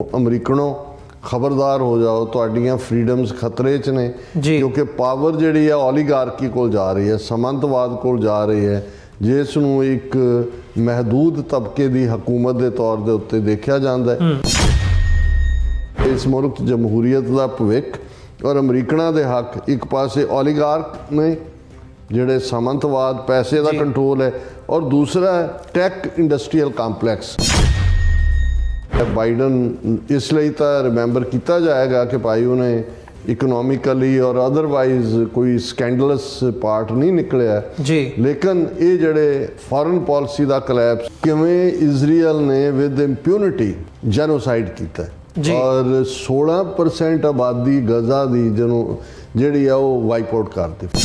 ਅਮਰੀਕਨੋਂ ਖਬਰਦਾਰ ਹੋ ਜਾਓ, ਤੁਹਾਡੀਆਂ ਫਰੀडम्स ਖਤਰੇ 'ਚ ਨੇ ਕਿਉਂਕਿ ਪਾਵਰ ਜਿਹੜੀ ਹੈ ਓਲੀਗਾਰਕੀ ਕੋਲ ਜਾ ਰਹੀ ਹੈ, ਸਮੰਤਵਾਦ ਕੋਲ ਜਾ ਰਹੀ ਹੈ, ਜਿਸ ਨੂੰ ਇੱਕ ਮਹਿਦੂਦ ਤਬਕੇ ਦੀ ਹਕੂਮਤ ਦੇ ਤੌਰ ਦੇ ਉੱਤੇ ਦੇਖਿਆ ਜਾਂਦਾ ਹੈ। ਇਸ ਮੁਲਕ ਜਮਹੂਰੀਅਤ ਦਾ ਭਵਿੱਖ ਔਰ ਅਮਰੀਕਨਾਂ ਦੇ ਹੱਕ ਇੱਕ ਪਾਸੇ ਓਲੀਗਾਰਕ ਨੇ ਜਿਹੜੇ ਸਮੰਤਵਾਦ ਪੈਸੇ ਦਾ ਕੰਟਰੋਲ ਹੈ, ਔਰ ਦੂਸਰਾ ਟੈਕ ਇੰਡਸਟਰੀਅਲ ਕੰਪਲੈਕਸ। ਬਾਈਡਨ ਇਸ ਲਈ ਤਾਂ ਰਿਮੈਂਬਰ ਕੀਤਾ ਜਾਏਗਾ ਕਿ ਭਾਈ ਉਹਨੇ ਇਕਨੋਮਿਕਲੀ ਔਰ ਅਦਰਵਾਈਜ਼ ਕੋਈ ਸਕੈਂਡਲਸ ਪਾਰਟ ਨਹੀਂ ਨਿਕਲਿਆ ਜੀ, ਲੇਕਿਨ ਇਹ ਜਿਹੜੇ ਫੋਰਨ ਪਾਲਿਸੀ ਦਾ ਕਲੈਪਸ, ਕਿਵੇਂ ਇਜ਼ਰਾਈਲ ਨੇ ਵਿਦ ਇੰਪਿਊਨਿਟੀ ਜੈਨੋਸਾਈਡ ਕੀਤਾ ਔਰ 16% ਆਬਾਦੀ ਗਜ਼ਾ ਦੀ ਜਿਹੜੀ ਆ ਉਹ ਵਾਈਪ ਆਊਟ ਕਰ ਦਿੱਤੀ।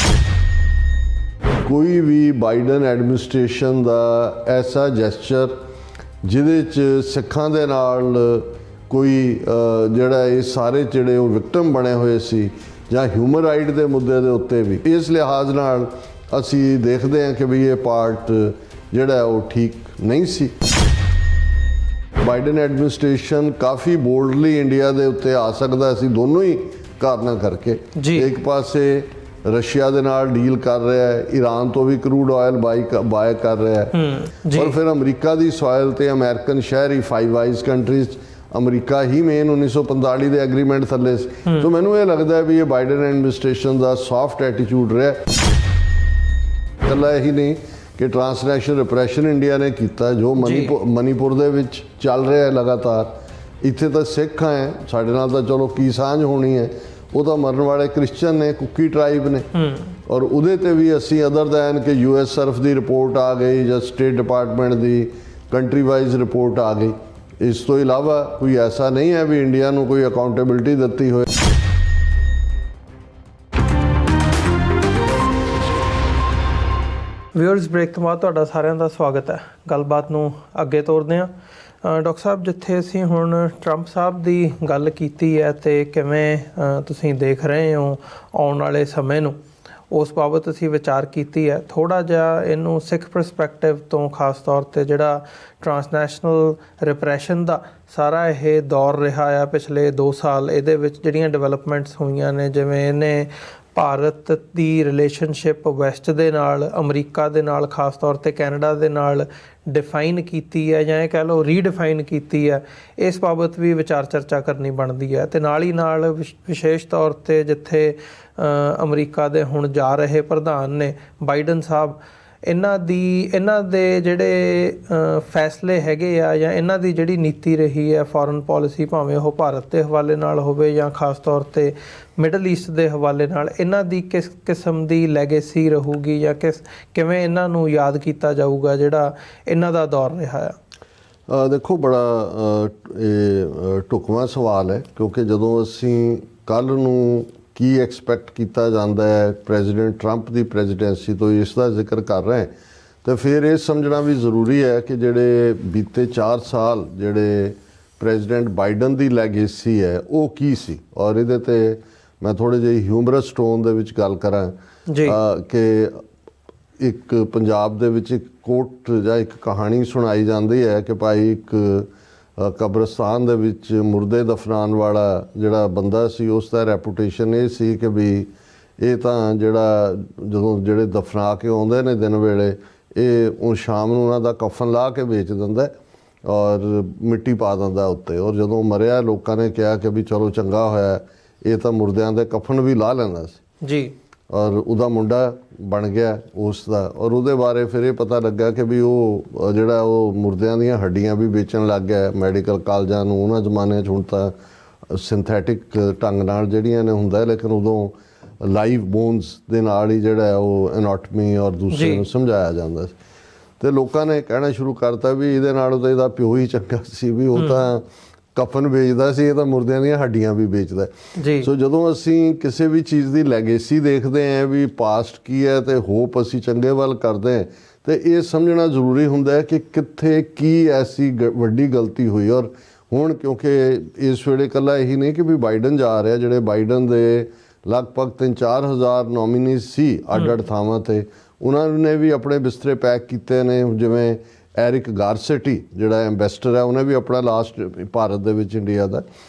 ਕੋਈ ਵੀ ਬਾਈਡਨ ਐਡਮਿਨਿਸਟ੍ਰੇਸ਼ਨ ਦਾ ਐਸਾ ਜੈਸਚਰ ਜਿਹਦੇ 'ਚ ਸਿੱਖਾਂ ਦੇ ਨਾਲ ਕੋਈ ਜਿਹੜਾ ਇਹ ਸਾਰੇ ਜਿਹੜੇ ਉਹ ਵਿਕਟਮ ਬਣੇ ਹੋਏ ਸੀ ਜਾਂ ਹਿਊਮਨ ਰਾਈਟ ਦੇ ਮੁੱਦੇ ਦੇ ਉੱਤੇ ਵੀ, ਇਸ ਲਿਹਾਜ਼ ਨਾਲ ਅਸੀਂ ਦੇਖਦੇ ਹਾਂ ਕਿ ਵੀ ਇਹ ਪਾਰਟ ਜਿਹੜਾ ਉਹ ਠੀਕ ਨਹੀਂ ਸੀ। ਬਾਈਡਨ ਐਡਮਿਨਿਸਟ੍ਰੇਸ਼ਨ ਕਾਫੀ ਬੋਲਡਲੀ ਇੰਡੀਆ ਦੇ ਉੱਤੇ ਆ ਸਕਦਾ ਸੀ, ਦੋਨੋਂ ਹੀ ਕਾਰਨਾਂ ਕਰਕੇ। ਇੱਕ ਪਾਸੇ ਰਸ਼ੀਆ ਦੇ ਨਾਲ ਡੀਲ ਕਰ ਰਿਹਾ ਹੈ, ਈਰਾਨ ਤੋਂ ਵੀ ਕਰੂਡ ਆਇਲ ਬਾਏ ਕਰ ਰਿਹਾ ਹੈ, ਔਰ ਫਿਰ ਅਮਰੀਕਾ ਦੀ ਸੋਇਲ ਤੇ ਅਮਰੀਕਨ ਸ਼ਹਿਰੀ ਫਾਈਵ ਆਈਜ਼ ਕੰਟਰੀਜ਼, ਅਮਰੀਕਾ ਹੀ ਮੇਨ 1945 ਦੇ ਐਗਰੀਮੈਂਟ ਥੱਲੇ ਸੀ। ਸੋ ਮੈਨੂੰ ਇਹ ਲੱਗਦਾ ਵੀ ਇਹ ਬਾਈਡਨ ਐਡਮਿਨਿਸਟ੍ਰੇਸ਼ਨ ਦਾ ਸੌਫਟ ਐਟੀਟਿਊਡ ਰਿਹਾ। ਇਕੱਲਾ ਇਹੀ ਨਹੀਂ ਕਿ ਟ੍ਰਾਂਸਨੈਸ਼ਨਲ ਰਿਪਰੈਸ਼ਨ ਇੰਡੀਆ ਨੇ ਕੀਤਾ, ਜੋ ਮਨੀਪੁਰ ਦੇ ਵਿੱਚ ਚੱਲ ਰਿਹਾ ਹੈ ਲਗਾਤਾਰ। ਇੱਥੇ ਤਾਂ ਸਿੱਖ ਹੈ, ਸਾਡੇ ਨਾਲ ਤਾਂ ਚਲੋ ਕੀ ਸਾਂਝ ਹੋਣੀ ਹੈ, ਉਹ ਤਾਂ ਮਰਨ ਵਾਲੇ ਕ੍ਰਿਸਚਨ ਨੇ, ਕੁੱਕੀ ਟਰਾਈਬ ਨੇ, ਔਰ ਉਹਦੇ ਤੇ ਵੀ ਅਸੀਂ ਅਦਰ ਦੈਨ ਕਿ US ਸਰਫ ਦੀ ਰਿਪੋਰਟ ਆ ਗਈ ਜਾਂ ਸਟੇਟ ਡਿਪਾਰਟਮੈਂਟ ਦੀ ਕੰਟਰੀ ਵਾਈਜ਼ ਰਿਪੋਰਟ ਆ ਗਈ। ਇਸ ਤੋਂ ਇਲਾਵਾ ਕੋਈ ਐਸਾ ਨਹੀਂ ਹੈ ਵੀ ਇੰਡੀਆ ਨੂੰ ਕੋਈ ਅਕਾਊਂਟੇਬਿਲਿਟੀ ਦਿੱਤੀ ਹੋਏ। ਵਿਊਅਰਸ, ਬ੍ਰੇਕ ਤੋਂ ਬਾਅਦ ਤੁਹਾਡਾ ਸਾਰਿਆਂ ਦਾ ਸਵਾਗਤ ਹੈ। ਗੱਲਬਾਤ ਨੂੰ ਅੱਗੇ ਤੋਰਦੇ ਹਾਂ। ਡਾਕਟਰ ਸਾਹਿਬ, ਜਿੱਥੇ ਅਸੀਂ ਹੁਣ ਟਰੰਪ ਸਾਹਿਬ ਦੀ ਗੱਲ ਕੀਤੀ ਹੈ ਅਤੇ ਕਿਵੇਂ ਤੁਸੀਂ ਦੇਖ ਰਹੇ ਹੋ ਆਉਣ ਵਾਲੇ ਸਮੇਂ ਨੂੰ, ਉਸ ਬਾਬਤ ਅਸੀਂ ਵਿਚਾਰ ਕੀਤੀ ਹੈ। ਥੋੜ੍ਹਾ ਜਿਹਾ ਇਹਨੂੰ ਸਿੱਖ ਪਰਸਪੈਕਟਿਵ ਤੋਂ, ਖਾਸ ਤੌਰ 'ਤੇ ਜਿਹੜਾ ਟਰਾਂਸਨੈਸ਼ਨਲ ਰਿਪਰੈਸ਼ਨ ਦਾ ਸਾਰਾ ਇਹ ਦੌਰ ਰਿਹਾ ਆ ਪਿਛਲੇ 2 ਸਾਲ, ਇਹਦੇ ਵਿੱਚ ਜਿਹੜੀਆਂ ਡਿਵੈਲਪਮੈਂਟਸ ਹੋਈਆਂ ਨੇ, ਜਿਵੇਂ ਇਹਨੇ ਭਾਰਤ ਦੀ ਰਿਲੇਸ਼ਨਸ਼ਿਪ ਵੈਸਟ ਦੇ ਨਾਲ, ਅਮਰੀਕਾ ਦੇ ਨਾਲ, ਖਾਸ ਤੌਰ 'ਤੇ ਕੈਨੇਡਾ ਦੇ ਨਾਲ ਡਿਫਾਈਨ ਕੀਤੀ ਹੈ, ਜਾਂ ਇਹ ਕਹਿ ਲਓ ਰੀਡਿਫਾਈਨ ਕੀਤੀ ਹੈ, ਇਸ ਬਾਬਤ ਵੀ ਵਿਚਾਰ ਚਰਚਾ ਕਰਨੀ ਬਣਦੀ ਹੈ। ਅਤੇ ਨਾਲ ਹੀ ਨਾਲ ਵਿਸ਼ੇਸ਼ ਤੌਰ 'ਤੇ ਜਿੱਥੇ ਅਮਰੀਕਾ ਦੇ ਹੁਣ ਜਾ ਰਹੇ ਪ੍ਰਧਾਨ ਨੇ ਬਾਈਡਨ ਸਾਹਿਬ, ਇਹਨਾਂ ਦੇ ਜਿਹੜੇ ਫੈਸਲੇ ਹੈਗੇ ਆ ਜਾਂ ਇਹਨਾਂ ਦੀ ਜਿਹੜੀ ਨੀਤੀ ਰਹੀ ਹੈ ਫੋਰਨ ਪੋਲਿਸੀ, ਭਾਵੇਂ ਉਹ ਭਾਰਤ ਦੇ ਹਵਾਲੇ ਨਾਲ ਹੋਵੇ ਜਾਂ ਖਾਸ ਤੌਰ 'ਤੇ ਮਿਡਲ ਈਸਟ ਦੇ ਹਵਾਲੇ ਨਾਲ, ਇਹਨਾਂ ਦੀ ਕਿਸ ਕਿਸਮ ਦੀ ਲੈਗੇਸੀ ਰਹੂਗੀ ਜਾਂ ਕਿਵੇਂ ਇਹਨਾਂ ਨੂੰ ਯਾਦ ਕੀਤਾ ਜਾਊਗਾ ਜਿਹੜਾ ਇਹਨਾਂ ਦਾ ਦੌਰ ਰਿਹਾ ਆ? ਦੇਖੋ, ਬੜਾ ਇਹ ਢੁਕਵਾਂ ਸਵਾਲ ਹੈ, ਕਿਉਂਕਿ ਜਦੋਂ ਅਸੀਂ ਕੱਲ੍ਹ ਨੂੰ ਕੀ ਐਕਸਪੈਕਟ ਕੀਤਾ ਜਾਂਦਾ ਹੈ ਪ੍ਰੈਜ਼ੀਡੈਂਟ ਟਰੰਪ ਦੀ ਪ੍ਰੈਜ਼ੀਡੈਂਸੀ ਤੋਂ, ਇਸ ਦਾ ਜ਼ਿਕਰ ਕਰ ਰਹੇ ਤਾਂ ਫਿਰ ਇਹ ਸਮਝਣਾ ਵੀ ਜ਼ਰੂਰੀ ਹੈ ਕਿ ਜਿਹੜੇ ਬੀਤੇ 4 ਸਾਲ ਜਿਹੜੇ ਪ੍ਰੈਜ਼ੀਡੈਂਟ ਬਾਈਡਨ ਦੀ ਲੈਗੇਸੀ ਹੈ ਉਹ ਕੀ ਸੀ। ਔਰ ਇਹਦੇ 'ਤੇ ਮੈਂ ਥੋੜ੍ਹੇ ਜਿਹੇ ਹਿਊਮਰਸ ਟੋਨ ਦੇ ਵਿੱਚ ਗੱਲ ਕਰਾਂ ਕਿ ਇੱਕ ਪੰਜਾਬ ਦੇ ਵਿੱਚ ਇੱਕ ਕੋਟ ਜਾਂ ਇੱਕ ਕਹਾਣੀ ਸੁਣਾਈ ਜਾਂਦੀ ਹੈ ਕਿ ਭਾਈ ਇੱਕ ਕਬਰਸਤਾਨ ਦੇ ਵਿੱਚ ਮੁਰਦੇ ਦਫਨਾਉਣ ਵਾਲਾ ਜਿਹੜਾ ਬੰਦਾ ਸੀ, ਉਸ ਦਾ ਰੈਪੂਟੇਸ਼ਨ ਇਹ ਸੀ ਕਿ ਵੀ ਇਹ ਤਾਂ ਜਦੋਂ ਜਿਹੜੇ ਦਫਨਾ ਕੇ ਆਉਂਦੇ ਨੇ ਦਿਨ ਵੇਲੇ, ਇਹ ਉਹ ਸ਼ਾਮ ਨੂੰ ਉਹਨਾਂ ਦਾ ਕਫਨ ਲਾ ਕੇ ਵੇਚ ਦਿੰਦਾ ਔਰ ਮਿੱਟੀ ਪਾ ਦਿੰਦਾ ਉੱਤੇ, ਔਰ ਜਦੋਂ ਮਰਿਆ ਲੋਕਾਂ ਨੇ ਕਿਹਾ ਕਿ ਵੀ ਚਲੋ ਚੰਗਾ ਹੋਇਆ, ਇਹ ਤਾਂ ਮੁਰਦਿਆਂ ਦੇ ਕਫਨ ਵੀ ਲਾ ਲੈਂਦਾ ਸੀ ਜੀ, ਔਰ ਉਹਦਾ ਮੁੰਡਾ ਬਣ ਗਿਆ ਉਸ ਦਾ। ਔਰ ਉਹਦੇ ਬਾਰੇ ਫਿਰ ਇਹ ਪਤਾ ਲੱਗਾ ਕਿ ਵੀ ਉਹ ਜਿਹੜਾ ਉਹ ਮੁਰਦਿਆਂ ਦੀਆਂ ਹੱਡੀਆਂ ਵੀ ਵੇਚਣ ਲੱਗ ਗਿਆ ਮੈਡੀਕਲ ਕਾਲਜਾਂ ਨੂੰ। ਉਹਨਾਂ ਜ਼ਮਾਨੇ 'ਚ ਹੁਣ ਤਾਂ ਸਿੰਥੈਟਿਕ ਢੰਗ ਨਾਲ ਜਿਹੜੀਆਂ ਨੇ ਹੁੰਦਾ, ਲੇਕਿਨ ਉਦੋਂ ਲਾਈਵ ਬੋਨਸ ਦੇ ਨਾਲ ਹੀ ਜਿਹੜਾ ਉਹ ਐਨਾਟਮੀ ਔਰ ਦੂਸਰੇ ਨੂੰ ਸਮਝਾਇਆ ਜਾਂਦਾ ਸੀ। ਅਤੇ ਲੋਕਾਂ ਨੇ ਕਹਿਣਾ ਸ਼ੁਰੂ ਕਰਤਾ ਵੀ ਇਹਦੇ ਨਾਲ ਤਾਂ ਇਹਦਾ ਪਿਓ ਹੀ ਚੰਗਾ ਸੀ, ਵੀ ਉਹ ਤਾਂ ਕਫਨ ਵੇਚਦਾ ਸੀ, ਇਹ ਤਾਂ ਮੁਰਦਿਆਂ ਦੀਆਂ ਹੱਡੀਆਂ ਵੀ ਵੇਚਦਾ। ਸੋ ਜਦੋਂ ਅਸੀਂ ਕਿਸੇ ਵੀ ਚੀਜ਼ ਦੀ ਲੈਗੇਸੀ ਦੇਖਦੇ ਹਾਂ ਵੀ ਪਾਸਟ ਕੀ ਹੈ ਅਤੇ ਹੋਪ ਅਸੀਂ ਚੰਗੇ ਵੱਲ ਕਰਦੇ ਹਾਂ, ਅਤੇ ਇਹ ਸਮਝਣਾ ਜ਼ਰੂਰੀ ਹੁੰਦਾ ਹੈ ਕਿ ਕਿੱਥੇ ਕੀ ਐਸੀ ਵੱਡੀ ਗਲਤੀ ਹੋਈ। ਔਰ ਹੁਣ ਕਿਉਂਕਿ ਇਸ ਵੇਲੇ ਇਕੱਲਾ ਇਹੀ ਨਹੀਂ ਕਿ ਵੀ ਬਾਈਡਨ ਜਾ ਰਿਹਾ, ਜਿਹੜੇ ਬਾਈਡਨ ਦੇ ਲਗਭਗ 3-4 ਹਜ਼ਾਰ ਨੋਮੀਨੀ ਸੀ ਅੱਡ-ਅੱਡ ਥਾਵਾਂ 'ਤੇ, ਉਹਨਾਂ ਨੇ ਵੀ ਆਪਣੇ ਬਿਸਤਰੇ ਪੈਕ ਕੀਤੇ ਨੇ। ਜਿਵੇਂ ਐਰਿਕ ਗਾਰਸੇਟੀ ਜਿਹੜਾ ਐਂਬੈਸਡਰ ਹੈ, ਉਹਨੇ ਵੀ ਆਪਣਾ ਲਾਸਟ ਭਾਰਤ ਦੇ ਵਿੱਚ ਇੰਡੀਆ ਦਾ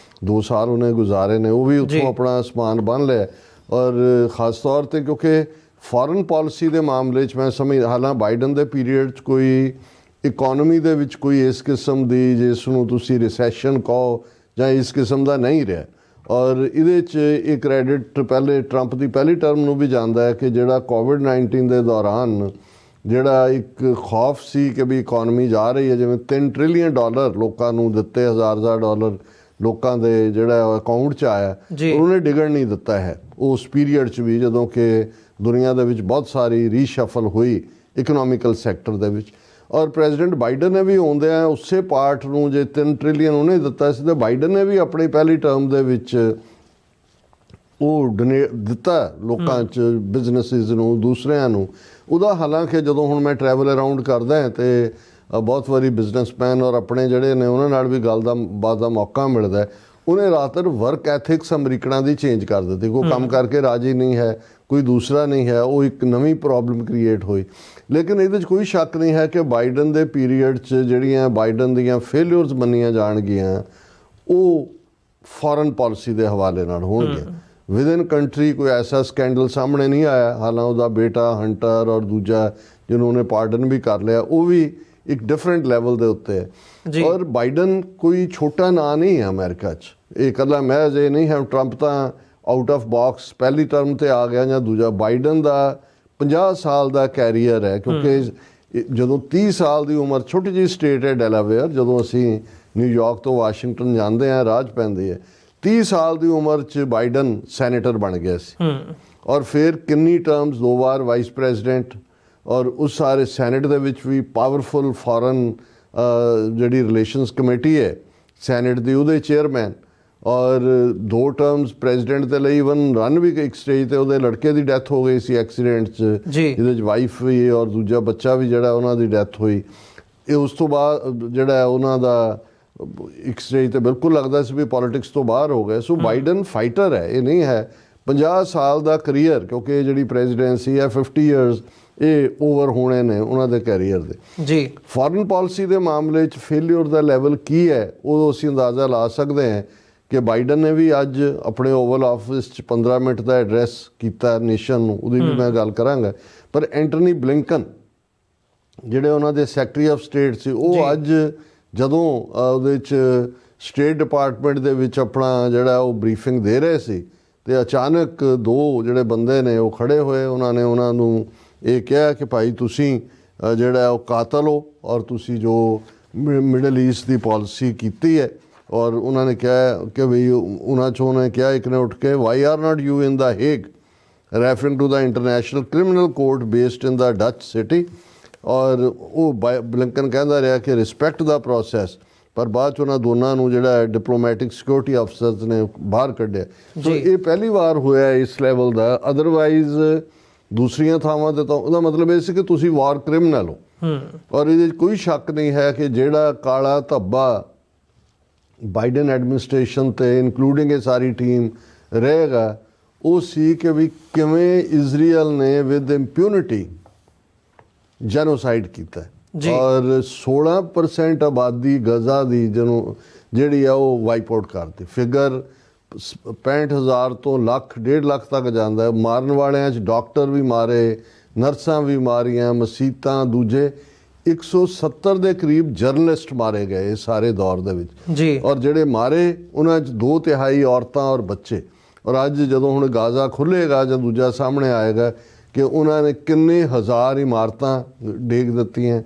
2 ਸਾਲ ਉਹਨੇ ਗੁਜ਼ਾਰੇ ਨੇ, ਉਹ ਵੀ ਉੱਥੋਂ ਆਪਣਾ ਸਮਾਨ ਬੰਨ ਲਿਆ। ਔਰ ਖ਼ਾਸ ਤੌਰ 'ਤੇ ਕਿਉਂਕਿ ਫੋਰਨ ਪਾਲਿਸੀ ਦੇ ਮਾਮਲੇ 'ਚ ਮੈਂ ਸਮਝ, ਹਾਲਾਂਕਿ ਬਾਈਡਨ ਦੇ ਪੀਰੀਅਡ 'ਚ ਕੋਈ ਇਕੋਨਮੀ ਦੇ ਵਿੱਚ ਕੋਈ ਇਸ ਕਿਸਮ ਦੀ ਜਿਸ ਨੂੰ ਤੁਸੀਂ ਰਿਸੈਸ਼ਨ ਕਹੋ ਜਾਂ ਇਸ ਕਿਸਮ ਦਾ ਨਹੀਂ ਰਿਹਾ। ਔਰ ਇਹਦੇ 'ਚ ਇਹ ਕ੍ਰੈਡਿਟ ਪਹਿਲੇ ਟਰੰਪ ਦੀ ਪਹਿਲੀ ਟਰਮ ਨੂੰ ਵੀ ਜਾਂਦਾ ਹੈ ਕਿ ਜਿਹੜਾ ਕੋਵਿਡ-19 ਦੇ ਦੌਰਾਨ ਜਿਹੜਾ ਇੱਕ ਖੌਫ ਸੀ ਕਿ ਵੀ ਇਕੋਨਮੀ ਜਾ ਰਹੀ ਹੈ, ਜਿਵੇਂ $3 ਟ੍ਰਿਲੀਅਨ ਲੋਕਾਂ ਨੂੰ ਦਿੱਤੇ, ਹਜ਼ਾਰ ਡਾਲਰ ਲੋਕਾਂ ਦੇ ਜਿਹੜਾ ਅਕਾਊਂਟ 'ਚ ਆਇਆ, ਉਹਨੇ ਡਿੱਗਣ ਨਹੀਂ ਦਿੱਤਾ ਹੈ ਉਸ ਪੀਰੀਅਡ 'ਚ ਵੀ, ਜਦੋਂ ਕਿ ਦੁਨੀਆ ਦੇ ਵਿੱਚ ਬਹੁਤ ਸਾਰੀ ਰੀਸ਼ਫਲ ਹੋਈ ਇਕਨੋਮਿਕਲ ਸੈਕਟਰ ਦੇ ਵਿੱਚ। ਔਰ ਪ੍ਰੈਜ਼ੀਡੈਂਟ ਬਾਈਡਨ ਨੇ ਵੀ ਆਉਂਦਿਆਂ ਉਸੇ ਪਾਰਟ ਨੂੰ, ਜੇ $3 ਟ੍ਰਿਲੀਅਨ ਉਹਨੇ ਦਿੱਤਾ ਸੀ, ਤਾਂ ਬਾਈਡਨ ਨੇ ਵੀ ਆਪਣੀ ਪਹਿਲੀ ਟਰਮ ਦੇ ਵਿੱਚ ਉਹ ਦਿੱਤਾ ਲੋਕਾਂ 'ਚ, ਬਿਜ਼ਨਸਿਸ ਨੂੰ, ਦੂਸਰਿਆਂ ਨੂੰ। ਉਹਦਾ ਹਾਲਾਂਕਿ ਜਦੋਂ ਹੁਣ ਮੈਂ ਟਰੈਵਲ ਅਰਾਊਂਡ ਕਰਦਾ ਅਤੇ ਬਹੁਤ ਵਾਰੀ ਬਿਜ਼ਨਸਮੈਨ ਔਰ ਆਪਣੇ ਜਿਹੜੇ ਨੇ ਉਹਨਾਂ ਨਾਲ ਵੀ ਬਾਤ ਦਾ ਮੌਕਾ ਮਿਲਦਾ, ਉਹਨੇ ਰਾਤਰ ਵਰਕ ਐਥਿਕਸ ਅਮਰੀਕਨਾਂ ਦੀ ਚੇਂਜ ਕਰ ਦਿੱਤੀ। ਕੋਈ ਕੰਮ ਕਰਕੇ ਰਾਜੀ ਨਹੀਂ ਹੈ, ਕੋਈ ਦੂਸਰਾ ਨਹੀਂ ਹੈ, ਉਹ ਇੱਕ ਨਵੀਂ ਪ੍ਰੋਬਲਮ ਕ੍ਰੀਏਟ ਹੋਈ। ਲੇਕਿਨ ਇਹਦੇ 'ਚ ਕੋਈ ਸ਼ੱਕ ਨਹੀਂ ਹੈ ਕਿ ਬਾਈਡਨ ਦੇ ਪੀਰੀਅਡ 'ਚ ਜਿਹੜੀਆਂ ਬਾਈਡਨ ਦੀਆਂ ਫੇਲਿਅਰਸ ਮੰਨੀਆਂ ਜਾਣਗੀਆਂ, ਉਹ ਫੋਰਨ ਪਾਲਿਸੀ ਦੇ ਹਵਾਲੇ ਨਾਲ ਹੋਣਗੀਆਂ। ਵਿਦਿਨ ਕੰਟਰੀ ਕੋਈ ਐਸਾ ਸਕੈਂਡਲ ਸਾਹਮਣੇ ਨਹੀਂ ਆਇਆ। ਹਾਲਾਂਕਿ ਉਹਦਾ ਬੇਟਾ ਹੰਟਰ ਔਰ ਦੂਜਾ ਜਿਹਨੂੰ ਉਹਨੇ ਪਾਰਡਨ ਵੀ ਕਰ ਲਿਆ, ਉਹ ਵੀ ਇੱਕ ਡਿਫਰੈਂਟ ਲੈਵਲ ਦੇ ਉੱਤੇ ਹੈ। ਔਰ ਬਾਈਡਨ ਕੋਈ ਛੋਟਾ ਨਾਂ ਨਹੀਂ ਹੈ ਅਮਰੀਕਾ 'ਚ। ਇਹ ਇਕੱਲਾ ਮਹਿਜ਼ ਇਹ ਨਹੀਂ ਹੈ ਟਰੰਪ ਤਾਂ ਆਊਟ ਆਫ ਬਾਕਸ ਪਹਿਲੀ ਟਰਮ 'ਤੇ ਆ ਗਿਆ ਜਾਂ ਦੂਜਾ। ਬਾਈਡਨ ਦਾ 50 ਸਾਲ ਦਾ ਕੈਰੀਅਰ ਹੈ, ਕਿਉਂਕਿ ਜਦੋਂ 30 ਸਾਲ ਦੀ ਉਮਰ, ਛੋਟੀ ਜਿਹੀ ਸਟੇਟ ਹੈ ਡੈਲਾਵੇਅਰ, ਜਦੋਂ ਅਸੀਂ ਨਿਊਯਾਰਕ ਤੋਂ ਵਾਸ਼ਿੰਗਟਨ ਜਾਂਦੇ ਹਾਂ ਰਾਹ 'ਚ ਪੈਂਦੀ ਹੈ, 30 ਸਾਲ ਦੀ ਉਮਰ 'ਚ ਬਾਈਡਨ ਸੈਨੇਟਰ ਬਣ ਗਿਆ ਸੀ। ਔਰ ਫਿਰ ਕਿੰਨੀ ਟਰਮਸ, 2 ਵਾਰ ਵਾਈਸ ਪ੍ਰੈਜ਼ੀਡੈਂਟ, ਔਰ ਉਸ ਸਾਰੇ ਸੈਨੇਟ ਦੇ ਵਿੱਚ ਵੀ ਪਾਵਰਫੁਲ ਫੋਰਨ ਜਿਹੜੀ ਰਿਲੇਸ਼ਨਸ ਕਮੇਟੀ ਹੈ ਸੈਨੇਟ ਦੀ, ਉਹਦੇ ਚੇਅਰਮੈਨ, ਔਰ 2 ਟਰਮਸ ਪ੍ਰੈਜ਼ੀਡੈਂਟ ਦੇ ਲਈ ਇਵਨ ਰਨ ਵੀ ਇੱਕ ਸਟੇਜ 'ਤੇ ਉਹਦੇ ਲੜਕੇ ਦੀ ਡੈਥ ਹੋ ਗਈ ਸੀ ਐਕਸੀਡੈਂਟ 'ਚ, ਜਿਹਦੇ 'ਚ ਵਾਈਫ ਵੀ ਔਰ ਦੂਜਾ ਬੱਚਾ ਵੀ ਜਿਹੜਾ ਉਹਨਾਂ ਦੀ ਡੈਥ ਹੋਈ। ਇਹ ਉਸ ਤੋਂ ਬਾਅਦ ਜਿਹੜਾ ਉਹਨਾਂ ਦਾ ਇੱਕ ਸਟੇਜ 'ਤੇ ਬਿਲਕੁਲ ਲੱਗਦਾ ਸੀ ਵੀ ਪੋਲੀਟਿਕਸ ਤੋਂ ਬਾਹਰ ਹੋ ਗਏ। ਸੋ ਬਾਈਡਨ ਫਾਈਟਰ ਹੈ, ਇਹ ਨਹੀਂ ਹੈ 50 ਸਾਲ ਦਾ ਕਰੀਅਰ, ਕਿਉਂਕਿ ਜਿਹੜੀ ਪ੍ਰੈਜ਼ੀਡੈਂਸੀ ਹੈ 50 ਇਅਰਸ ਇਹ ਓਵਰ ਹੋਣੇ ਨੇ ਉਹਨਾਂ ਦੇ ਕੈਰੀਅਰ ਦੇ। ਜੀ ਫੋਰਨ ਪਾਲਿਸੀ ਦੇ ਮਾਮਲੇ 'ਚ ਫੇਲਿਅਰ ਦਾ ਲੈਵਲ ਕੀ ਹੈ, ਉਹ ਅਸੀਂ ਅੰਦਾਜ਼ਾ ਲਾ ਸਕਦੇ ਹਾਂ ਕਿ ਬਾਈਡਨ ਨੇ ਵੀ ਅੱਜ ਆਪਣੇ ਓਵਲ ਆਫਿਸ 'ਚ 15 ਮਿੰਟ ਦਾ ਐਡਰੈਸ ਕੀਤਾ ਨੇਸ਼ਨ ਨੂੰ, ਉਹਦੀ ਵੀ ਮੈਂ ਗੱਲ ਕਰਾਂਗਾ। ਪਰ ਐਂਟਨੀ ਬਲਿੰਕਨ ਜਿਹੜੇ ਉਹਨਾਂ ਦੇ ਸੈਕਟਰੀ ਆਫ ਸਟੇਟ ਸੀ, ਉਹ ਅੱਜ ਜਦੋਂ ਉਹਦੇ 'ਚ ਸਟੇਟ ਡਿਪਾਰਟਮੈਂਟ ਦੇ ਵਿੱਚ ਆਪਣਾ ਜਿਹੜਾ ਉਹ ਬਰੀਫਿੰਗ ਦੇ ਰਹੇ ਸੀ, ਤੇ ਅਚਾਨਕ 2 ਜਿਹੜੇ ਬੰਦੇ ਨੇ ਉਹ ਖੜੇ ਹੋਏ। ਉਹਨਾਂ ਨੇ ਉਹਨਾਂ ਨੂੰ ਇਹ ਕਿਹਾ ਕਿ ਭਾਈ ਤੁਸੀਂ ਜਿਹੜਾ ਉਹ ਕਾਤਲ ਹੋ, ਔਰ ਤੁਸੀਂ ਜੋ ਮਿਡਲ ਈਸਟ ਦੀ ਪਾਲਿਸੀ ਕੀਤੀ ਹੈ। ਔਰ ਉਹਨਾਂ ਨੇ ਕਿਹਾ ਕਿ ਵੀ ਉਹਨਾਂ 'ਚੋਂ ਉਹਨੇ ਕਿਹਾ, ਇੱਕ ਨੇ ਉੱਠ ਕੇ, why are not you in the Hague, referring to the International Criminal Court based in the Dutch city. ਔਰ ਉਹ ਬਲਿੰਕਨ ਕਹਿੰਦਾ ਰਿਹਾ ਕਿ ਰਿਸਪੈਕਟ ਦਾ ਪ੍ਰੋਸੈਸ, ਪਰ ਬਾਅਦ 'ਚ ਉਹਨਾਂ ਦੋਨਾਂ ਨੂੰ ਜਿਹੜਾ ਡਿਪਲੋਮੈਟਿਕ ਸਿਕਿਉਰਿਟੀ ਅਫਸਰਸ ਨੇ ਬਾਹਰ ਕੱਢਿਆ। ਸੋ ਇਹ ਪਹਿਲੀ ਵਾਰ ਹੋਇਆ ਇਸ ਲੈਵਲ ਦਾ। ਅਦਰਵਾਈਜ਼ ਦੂਸਰੀਆਂ ਥਾਵਾਂ 'ਤੇ ਤਾਂ ਉਹਦਾ ਮਤਲਬ ਇਹ ਸੀ ਕਿ ਤੁਸੀਂ ਵਾਰ ਕ੍ਰਿਮੀਨਲ ਹੋ। ਔਰ ਇਹਦੇ 'ਚ ਕੋਈ ਸ਼ੱਕ ਨਹੀਂ ਹੈ ਕਿ ਜਿਹੜਾ ਕਾਲਾ ਧੱਬਾ ਬਾਈਡਨ ਐਡਮਿਨਿਸਟ੍ਰੇਸ਼ਨ 'ਤੇ ਇਨਕਲੂਡਿੰਗ ਇਹ ਸਾਰੀ ਟੀਮ ਰਹੇਗਾ, ਉਹ ਸੀ ਕਿ ਵੀ ਕਿਵੇਂ ਇਜ਼ਰਾਈਲ ਨੇ ਵਿਦ ਇੰਪਿਊਨਿਟੀ ਜੈਨੋਸਾਈਡ ਕੀਤਾ। ਔਰ 16% ਆਬਾਦੀ ਗਜ਼ਾ ਦੀ ਜਿਹੜੀ ਆ ਉਹ ਵਾਈਪ ਆਊਟ ਕਰਤੀ। ਫਿਗਰ 65,000 ਤੋਂ ਲੱਖ, 1.5 ਲੱਖ ਤੱਕ ਜਾਂਦਾ। ਮਾਰਨ ਵਾਲਿਆਂ 'ਚ ਡਾਕਟਰ ਵੀ ਮਾਰੇ, ਨਰਸਾਂ ਵੀ ਮਾਰੀਆਂ, ਮਸੀਤਾਂ, ਦੂਜੇ 170 ਦੇ ਕਰੀਬ ਜਰਨਲਿਸਟ ਮਾਰੇ ਗਏ ਇਸ ਸਾਰੇ ਦੌਰ ਦੇ ਵਿੱਚ। ਔਰ ਜਿਹੜੇ ਮਾਰੇ ਉਹਨਾਂ 'ਚ 2/3 ਔਰਤਾਂ ਔਰ ਬੱਚੇ। ਔਰ ਅੱਜ ਜਦੋਂ ਹੁਣ ਗਾਜ਼ਾ ਖੁੱਲ੍ਹੇਗਾ ਜਾਂ ਦੂਜਾ ਸਾਹਮਣੇ ਆਏਗਾ ਕਿ ਉਹਨਾਂ ਨੇ ਕਿੰਨੇ ਹਜ਼ਾਰ ਇਮਾਰਤਾਂ ਡੇਗ ਦਿੱਤੀਆਂ,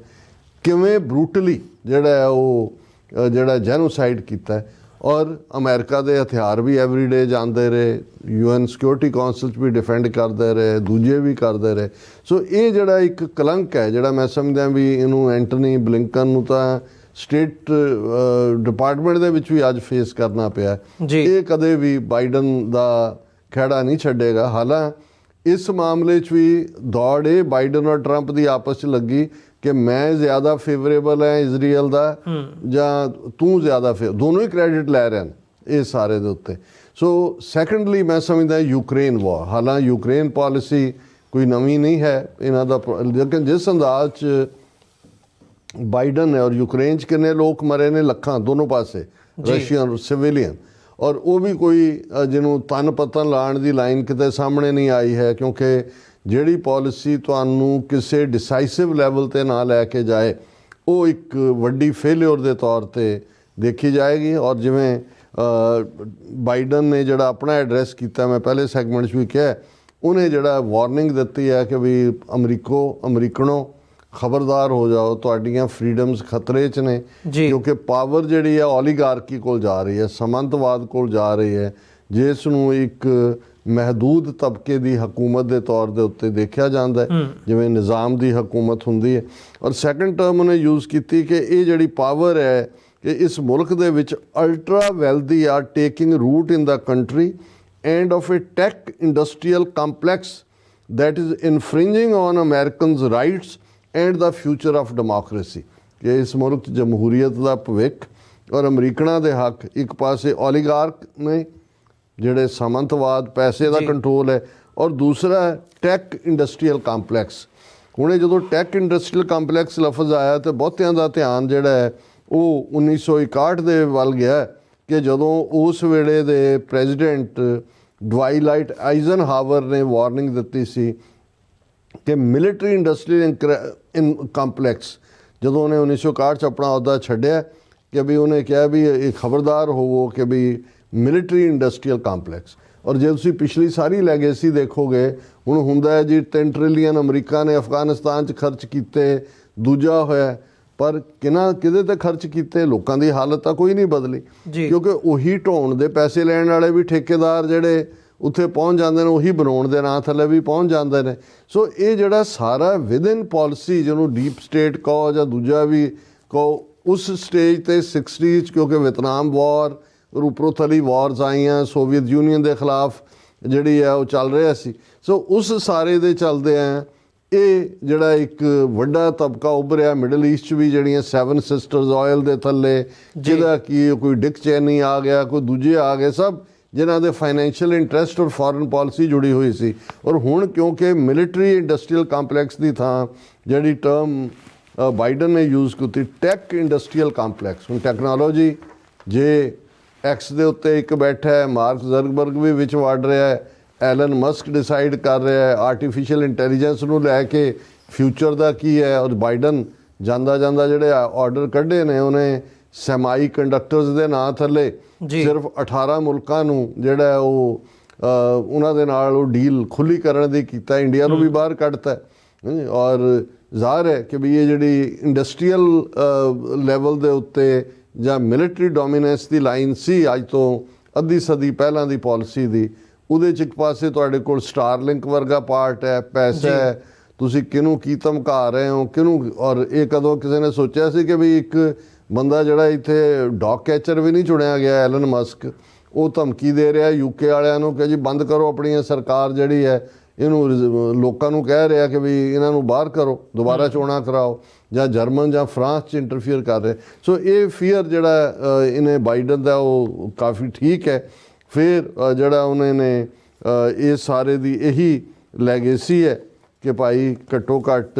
ਕਿਵੇਂ ਬਰੂਟਲੀ ਜਿਹੜਾ ਜੈਨੋਸਾਈਡ ਕੀਤਾ। ਔਰ ਅਮਰੀਕਾ ਦੇ ਹਥਿਆਰ ਵੀ ਐਵਰੀਡੇ ਜਾਂਦੇ ਰਹੇ, UN ਸਿਕਿਉਰਿਟੀ ਕਾਉਂਸਲ 'ਚ ਵੀ ਡਿਫੈਂਡ ਕਰਦੇ ਰਹੇ, ਦੂਜੇ ਵੀ ਕਰਦੇ ਰਹੇ। ਸੋ ਇਹ ਜਿਹੜਾ ਇੱਕ ਕਲੰਕ ਹੈ, ਜਿਹੜਾ ਮੈਂ ਸਮਝਦਾ ਵੀ ਇਹਨੂੰ ਐਂਟਨੀ ਬਲਿੰਕਨ ਨੂੰ ਤਾਂ ਸਟੇਟ ਡਿਪਾਰਟਮੈਂਟ ਦੇ ਵਿੱਚ ਵੀ ਅੱਜ ਫੇਸ ਕਰਨਾ ਪਿਆ। ਇਹ ਕਦੇ ਵੀ ਬਾਈਡਨ ਦਾ ਖਹਿੜਾ ਨਹੀਂ ਛੱਡੇਗਾ। ਹਾਲਾਂਕਿ ਇਸ ਮਾਮਲੇ 'ਚ ਵੀ ਦੌੜ ਇਹ ਬਾਈਡਨ ਔਰ ਟਰੰਪ ਦੀ ਆਪਸ 'ਚ ਲੱਗੀ ਕਿ ਮੈਂ ਜ਼ਿਆਦਾ ਫੇਵਰੇਬਲ ਹੈ ਇਜ਼ਰਾਈਲ ਦਾ ਜਾਂ ਤੂੰ ਜ਼ਿਆਦਾ ਦੋਨੋਂ ਹੀ ਕ੍ਰੈਡਿਟ ਲੈ ਰਹੇ ਨੇ ਇਹ ਸਾਰੇ ਦੇ ਉੱਤੇ। ਸੋ ਸੈਕੰਡਲੀ ਮੈਂ ਸਮਝਦਾ ਯੂਕਰੇਨ ਵਾਰ। ਹਾਲਾਂਕਿ ਯੂਕਰੇਨ ਪਾਲਿਸੀ ਕੋਈ ਨਵੀਂ ਨਹੀਂ ਹੈ ਇਹਨਾਂ ਦਾ, ਲੇਕਿਨ ਜਿਸ ਅੰਦਾਜ਼ 'ਚ ਬਾਈਡਨ ਨੇ, ਔਰ ਯੂਕਰੇਨ 'ਚ ਕਿੰਨੇ ਲੋਕ ਮਰੇ ਨੇ, ਲੱਖਾਂ ਦੋਨੋਂ ਪਾਸੇ, ਰਸ਼ੀਅਨ ਸਿਵਿਲੀਅਨ, ਔਰ ਉਹ ਵੀ ਕੋਈ ਜਿਹਨੂੰ ਤਨ ਪਤਨ ਲਾਉਣ ਦੀ ਲਾਈਨ ਕਿਤੇ ਸਾਹਮਣੇ ਨਹੀਂ ਆਈ ਹੈ, ਕਿਉਂਕਿ ਜਿਹੜੀ ਪਾਲਿਸੀ ਤੁਹਾਨੂੰ ਕਿਸੇ ਡਿਸਾਈਸਿਵ ਲੈਵਲ 'ਤੇ ਨਾ ਲੈ ਕੇ ਜਾਏ ਉਹ ਇੱਕ ਵੱਡੀ ਫੇਲਿਅਰ ਦੇ ਤੌਰ 'ਤੇ ਦੇਖੀ ਜਾਏਗੀ। ਔਰ ਜਿਵੇਂ ਬਾਈਡਨ ਨੇ ਜਿਹੜਾ ਆਪਣਾ ਐਡਰੈਸ ਕੀਤਾ, ਮੈਂ ਪਹਿਲੇ ਸੈਗਮੈਂਟ 'ਚ ਵੀ ਕਿਹਾ, ਉਹਨੇ ਜਿਹੜਾ ਵਾਰਨਿੰਗ ਦਿੱਤੀ ਹੈ ਕਿ ਵੀ ਅਮਰੀਕਨੋ ਖਬਰਦਾਰ ਹੋ ਜਾਓ, ਤੁਹਾਡੀਆਂ ਫਰੀडम्स ਖਤਰੇ 'ਚ ਨੇ, ਕਿਉਂਕਿ ਪਾਵਰ ਜਿਹੜੀ ਹੈ ਓਲੀਗਾਰਕੀ ਕੋਲ ਜਾ ਰਹੀ ਹੈ, ਸਮੰਤਵਾਦ ਕੋਲ ਜਾ ਰਹੀ ਹੈ, ਜਿਸ ਨੂੰ ਇੱਕ ਮਹਿਦੂਦ ਤਬਕੇ ਦੀ ਹਕੂਮਤ ਦੇ ਤੌਰ ਦੇ ਉੱਤੇ ਦੇਖਿਆ ਜਾਂਦਾ ਹੈ, ਜਿਵੇਂ ਨਿਜ਼ਾਮ ਦੀ ਹਕੂਮਤ ਹੁੰਦੀ ਹੈ। ਔਰ ਸੈਕੰਡ ਟਰਮ ਉਹਨੇ ਯੂਜ਼ ਕੀਤੀ ਕਿ ਇਹ ਜਿਹੜੀ ਪਾਵਰ ਹੈ ਕਿ ਇਸ ਮੁਲਕ ਦੇ ਵਿੱਚ ultra wealthy are taking root in the country and of a tech industrial complex that is infringing on Americans' rights and the future of democracy। ਕਿ ਇਸ ਮੁਲਕ 'ਚ ਜਮਹੂਰੀਅਤ ਦਾ ਭਵਿੱਖ ਔਰ ਅਮਰੀਕਨਾਂ ਦੇ ਹੱਕ, ਇੱਕ ਪਾਸੇ ਓਲੀਗਾਰਕ ਨੇ ਜਿਹੜੇ ਸਾਮੰਤਵਾਦ, ਪੈਸੇ ਦਾ ਕੰਟਰੋਲ ਹੈ, ਔਰ ਦੂਸਰਾ ਟੈਕ ਇੰਡਸਟਰੀਅਲ ਕੰਪਲੈਕਸ। ਹੁਣੇ ਜਦੋਂ ਟੈਕ ਇੰਡਸਟਰੀਅਲ ਕੰਪਲੈਕਸ ਲਫ਼ਜ਼ ਆਇਆ ਤਾਂ ਬਹੁਤਿਆਂ ਦਾ ਧਿਆਨ ਜਿਹੜਾ ਹੈ ਉਹ 1961 ਦੇ ਵੱਲ ਗਿਆ ਕਿ ਜਦੋਂ ਉਸ ਵੇਲੇ ਦੇ ਪ੍ਰੈਜ਼ੀਡੈਂਟ ਡਵਾਈਲਾਈਟ ਆਈਜ਼ਨਹਾਵਰ ਨੇ ਵਾਰਨਿੰਗ ਦਿੱਤੀ ਸੀ ਕਿ ਮਿਲਟਰੀ ਇੰਡਸਟਰੀਅਲ ਕੰਪਲੈਕਸ, ਜਦੋਂ ਉਹਨੇ 1961 'ਚ ਆਪਣਾ ਅਹੁਦਾ ਛੱਡਿਆ, ਕਿ ਵੀ ਉਹਨੇ ਕਿਹਾ ਵੀ ਇਹ ਖਬਰਦਾਰ ਹੋਵੋ ਕਿ ਵੀ ਮਿਲਟਰੀ ਇੰਡਸਟਰੀਅਲ ਕੰਪਲੈਕਸ। ਔਰ ਜੇ ਤੁਸੀਂ ਪਿਛਲੀ ਸਾਰੀ ਲੈਗੇਸੀ ਦੇਖੋਗੇ, ਹੁਣ ਹੁੰਦਾ ਹੈ ਜੀ 3 ਟ੍ਰਿਲੀਅਨ ਅਮਰੀਕਾ ਨੇ ਅਫਗਾਨਿਸਤਾਨ 'ਚ ਖਰਚ ਕੀਤੇ, ਦੂਜਾ ਹੋਇਆ, ਪਰ ਕਿਹਦੇ ਤੇ ਖਰਚ ਕੀਤੇ? ਲੋਕਾਂ ਦੀ ਹਾਲਤ ਤਾਂ ਕੋਈ ਨਹੀਂ ਬਦਲੀ, ਕਿਉਂਕਿ ਉਹੀ ਢਾਉਣ ਦੇ ਪੈਸੇ ਲੈਣ ਵਾਲੇ ਵੀ ਠੇਕੇਦਾਰ ਜਿਹੜੇ ਉੱਥੇ ਪਹੁੰਚ ਜਾਂਦੇ ਨੇ, ਉਹੀ ਬਣਾਉਣ ਦੇ ਨਾਂ ਥੱਲੇ ਵੀ ਪਹੁੰਚ ਜਾਂਦੇ ਨੇ। ਸੋ ਇਹ ਜਿਹੜਾ ਸਾਰਾ ਵਿਦਨ ਪਾਲਿਸੀ, ਜਿਹਨੂੰ ਡੀਪ ਸਟੇਟ ਕਹੋ ਜਾਂ ਦੂਜਾ ਵੀ ਕਹੋ, ਉਸ ਸਟੇਜ 'ਤੇ 60s 'ਚ, ਕਿਉਂਕਿ ਵਿਤਨਾਮ ਵਾਰ ਔਰ ਉੱਪਰੋਂ ਥਲੀ ਵਾਰਸ ਆਈਆਂ, ਸੋਵੀਅਤ ਯੂਨੀਅਨ ਦੇ ਖਿਲਾਫ ਜਿਹੜੀ ਹੈ ਉਹ ਚੱਲ ਰਿਹਾ ਸੀ। ਸੋ ਉਸ ਸਾਰੇ ਦੇ ਚੱਲਦੇ ਆ ਇਹ ਜਿਹੜਾ ਇੱਕ ਵੱਡਾ ਤਬਕਾ ਉੱਭਰਿਆ ਮਿਡਲ ਈਸਟ 'ਚ ਵੀ, ਜਿਹੜੀਆਂ 7 ਸਿਸਟਰਸ ਆਇਲ ਦੇ ਥੱਲੇ, ਜਿਹਦਾ ਕੀ ਕੋਈ ਡਿਕ ਚੈਨੀ ਆ ਗਿਆ, ਕੋਈ ਦੂਜੇ ਆ ਗਏ, ਸਭ ਜਿਨ੍ਹਾਂ ਦੇ ਫਾਈਨੈਂਸ਼ੀਅਲ ਇੰਟਰਸਟ ਔਰ ਫੋਰਨ ਪਾਲਿਸੀ ਜੁੜੀ ਹੋਈ ਸੀ। ਔਰ ਹੁਣ ਕਿਉਂਕਿ ਮਿਲਟਰੀ ਇੰਡਸਟਰੀਅਲ ਕੰਪਲੈਕਸ ਦੀ ਥਾਂ ਜਿਹੜੀ ਟਰਮ ਬਾਈਡਨ ਨੇ ਯੂਜ਼ ਕੀਤੀ, ਟੈਕ ਇੰਡਸਟਰੀਅਲ ਕੰਪਲੈਕਸ। ਹੁਣ ਟੈਕਨੋਲੋਜੀ, ਜੇ ਐਕਸ ਦੇ ਉੱਤੇ ਇੱਕ ਬੈਠਾ ਹੈ, ਮਾਰਕ ਜ਼ਰਕਬਰਗ ਵੀ ਵਿੱਚ ਵੜ ਰਿਹਾ ਹੈ, ਐਲਨ ਮਸਕ ਡਿਸਾਈਡ ਕਰ ਰਿਹਾ ਹੈ ਆਰਟੀਫਿਸ਼ੀਅਲ ਇੰਟੈਲੀਜੈਂਸ ਨੂੰ ਲੈ ਕੇ ਫਿਊਚਰ ਦਾ ਕੀ ਹੈ। ਔਰ ਬਾਈਡਨ ਜਾਂਦਾ ਜਿਹੜੇ ਆਰਡਰ ਕੱਢੇ ਨੇ ਉਹਨੇ ਸੈਮਾਈ ਕੰਡਕਟਰਸ ਦੇ ਨਾਂ ਥੱਲੇ ਸਿਰਫ 18 ਮੁਲਕਾਂ ਨੂੰ ਜਿਹੜਾ ਉਹ ਉਹਨਾਂ ਦੇ ਨਾਲ ਉਹ ਡੀਲ ਖੁੱਲੀ ਕਰਨ ਦੀ ਕੀਤਾ, ਇੰਡੀਆ ਨੂੰ ਵੀ ਬਾਹਰ ਕੱਢਤਾ। ਔਰ ਜ਼ਾਹਰ ਹੈ ਕਿ ਵੀ ਇਹ ਜਿਹੜੀ ਇੰਡਸਟਰੀਅਲ ਲੈਵਲ ਦੇ ਉੱਤੇ ਜਾਂ ਮਿਲਟਰੀ ਡੋਮੀਨੈਂਸ ਦੀ ਲਾਈਨ ਸੀ ਅੱਜ ਤੋਂ ਅੱਧੀ ਸਦੀ ਪਹਿਲਾਂ ਦੀ ਪਾਲਿਸੀ ਦੀ, ਉਹਦੇ 'ਚ ਇੱਕ ਪਾਸੇ ਤੁਹਾਡੇ ਕੋਲ ਸਟਾਰਲਿੰਕ ਵਰਗਾ ਪਾਰਟ ਹੈ, ਪੈਸਾ ਹੈ, ਤੁਸੀਂ ਕਿਹਨੂੰ ਕੀ ਧਮਕਾ ਰਹੇ ਹੋ, ਕਿਹਨੂੰ। ਔਰ ਇਹ ਕਦੋਂ ਕਿਸੇ ਨੇ ਸੋਚਿਆ ਸੀ ਕਿ ਵੀ ਇੱਕ ਬੰਦਾ ਜਿਹੜਾ ਇੱਥੇ ਡੌਗ ਕੈਚਰ ਵੀ ਨਹੀਂ ਚੁਣਿਆ ਗਿਆ, ਐਲਨ ਮਸਕ, ਉਹ ਧਮਕੀ ਦੇ ਰਿਹਾ ਯੂਕੇ ਵਾਲਿਆਂ ਨੂੰ ਕਿ ਜੀ ਬੰਦ ਕਰੋ ਆਪਣੀ ਸਰਕਾਰ ਜਿਹੜੀ ਹੈ ਇਹਨੂੰ, ਲੋਕਾਂ ਨੂੰ ਕਹਿ ਰਿਹਾ ਕਿ ਵੀ ਇਹਨਾਂ ਨੂੰ ਬਾਹਰ ਕਰੋ, ਦੁਬਾਰਾ ਚੋਣਾਂ ਕਰਾਓ, ਜਾਂ ਜਰਮਨ ਜਾਂ ਫਰਾਂਸ 'ਚ ਇੰਟਰਫੀਅਰ ਕਰ ਰਹੇ। ਸੋ ਇਹ ਫੀਅਰ ਜਿਹੜਾ ਇਹਨੇ ਬਾਈਡਨ ਦਾ ਉਹ ਕਾਫੀ ਠੀਕ ਹੈ। ਫਿਰ ਜਿਹੜਾ ਉਹਨਾਂ ਨੇ ਇਹ ਸਾਰੇ ਦੀ ਇਹੀ ਲੈਗੇਸੀ ਹੈ ਕਿ ਭਾਈ ਘੱਟੋ ਘੱਟ